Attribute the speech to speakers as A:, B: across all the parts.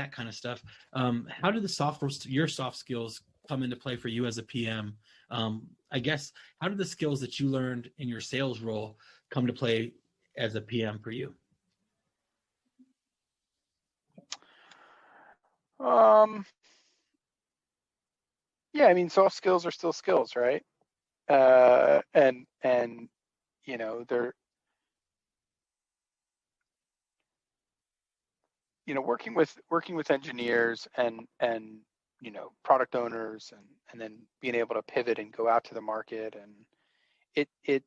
A: that kind of stuff. How do your soft skills come into play for you as a PM? I guess, how did the skills that you learned in your sales role come to play as a PM for you?
B: Yeah, I mean, soft skills are still skills, right? And they're, working with engineers and product owners, and then being able to pivot and go out to the market, and it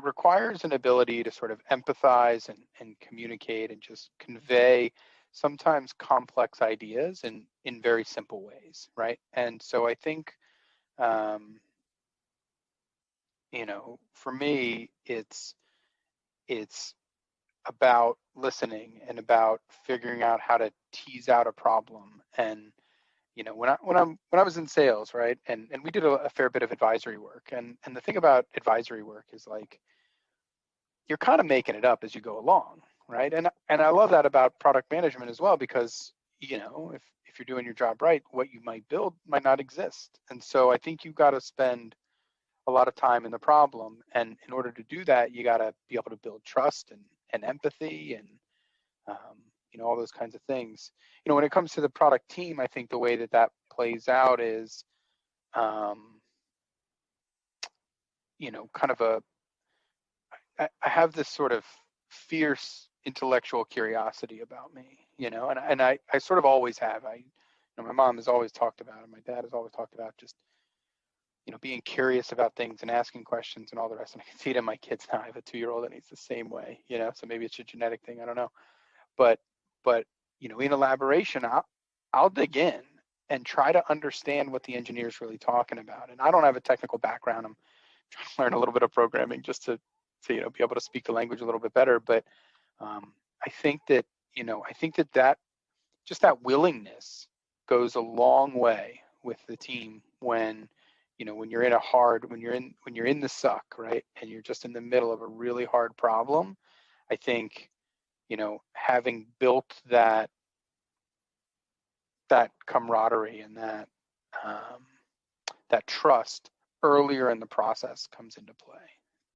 B: requires an ability to sort of empathize and communicate and just convey sometimes complex ideas in very simple ways, right? And so I think, for me, it's about listening and about figuring out how to tease out a problem. And when I was in sales, right, and we did a fair bit of advisory work, and the thing about advisory work is, like, you're kind of making it up as you go along, right? And I love that about product management as well, because if you're doing your job right, what you might build might not exist. And so I think you've got to spend a lot of time in the problem, and in order to do that, you got to be able to build trust and empathy, and all those kinds of things. When it comes to the product team, I think the way that plays out is kind of I have this sort of fierce intellectual curiosity about me, and I sort of always have. My mom has always talked about it, my dad has always talked about just being curious about things and asking questions and all the rest. And I can see it in my kids now. I have a 2-year-old and he's the same way, so maybe it's a genetic thing, I don't know. But in elaboration, I'll dig in and try to understand what the engineer is really talking about. And I don't have a technical background. I'm trying to learn a little bit of programming just to be able to speak the language a little bit better. But I think that just that willingness goes a long way with the team when you're in the suck, right, and you're just in the middle of a really hard problem. I think having built that camaraderie and that trust earlier in the process comes into play.